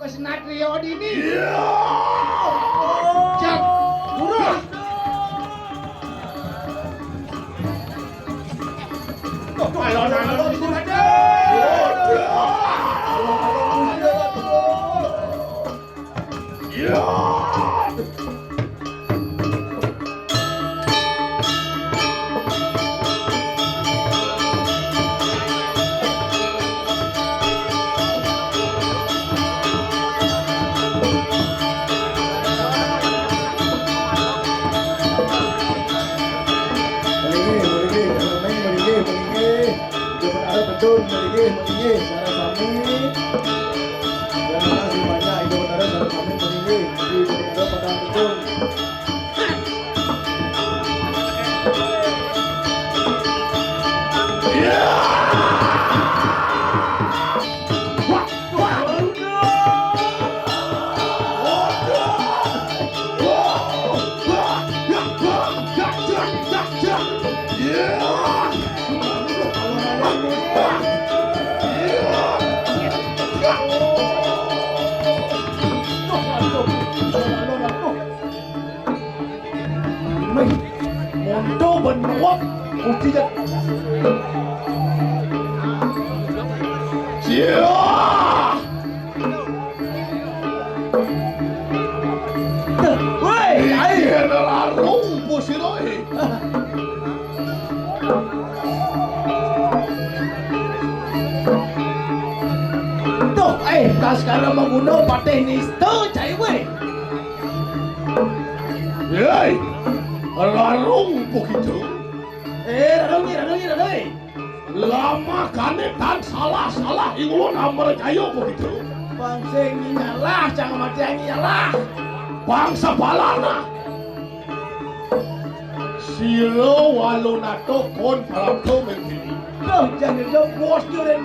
Kesnatrio dini. Iya. Jak, urus. Alon-alon itu aja. Iya. Betul, meninggi, cara kami. Terima kasih banyak, itu benar cara kami meninggi. Jadi benar pada betul. Mondo benuak ujian. Cia. Woi, ai adalah rumpu siroi. Tuh, tas sekarang membunuh patih nisto, cai woi. Yai. Larung begitu. Radongi. Lama kanetan salah ingulun amercayo begitu. Bangsa ini nyalah, jangan mati yang nyalah. Bangsa balana. Silo walunato kon palapto mentini. Tuh, jangan jauh bos nyuren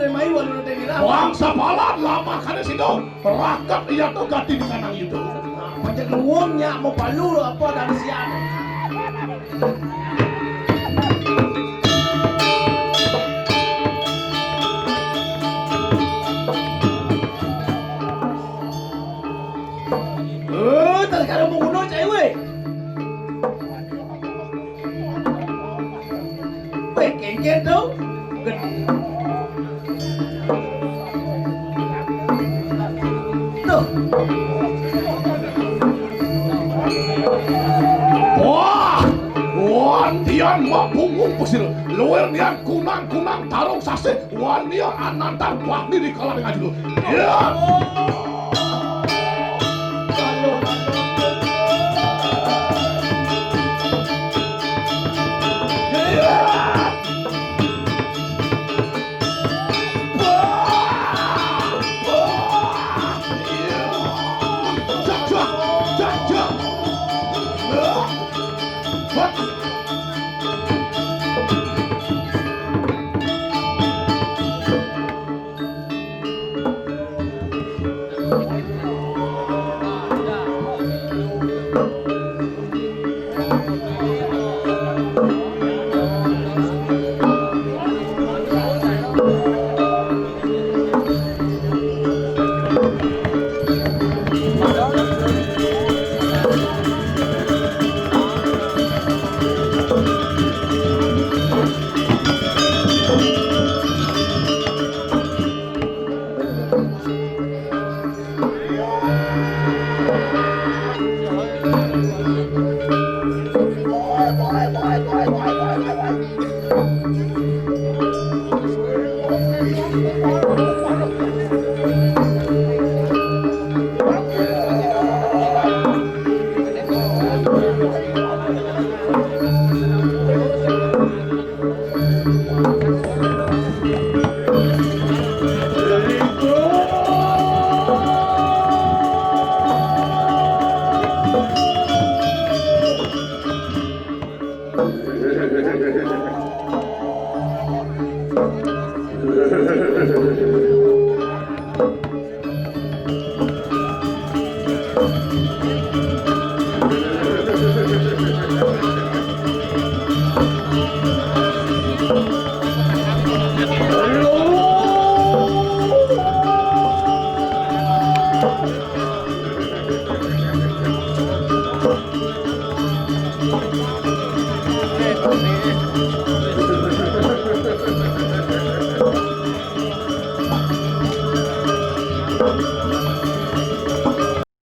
mai walau nanti ngira. Bangsa balan lama kane sido. Rakat iya to gati di kanang itu. Macam luangnya mau palu apa dari siap. Sekarang mau bunuh cewek. Kengken tuh. Tuh. Wandian mapunggung pesir, luar nian kunang tarung sase, wandian anantang wahni di kalang ngaju. Ya. Ini.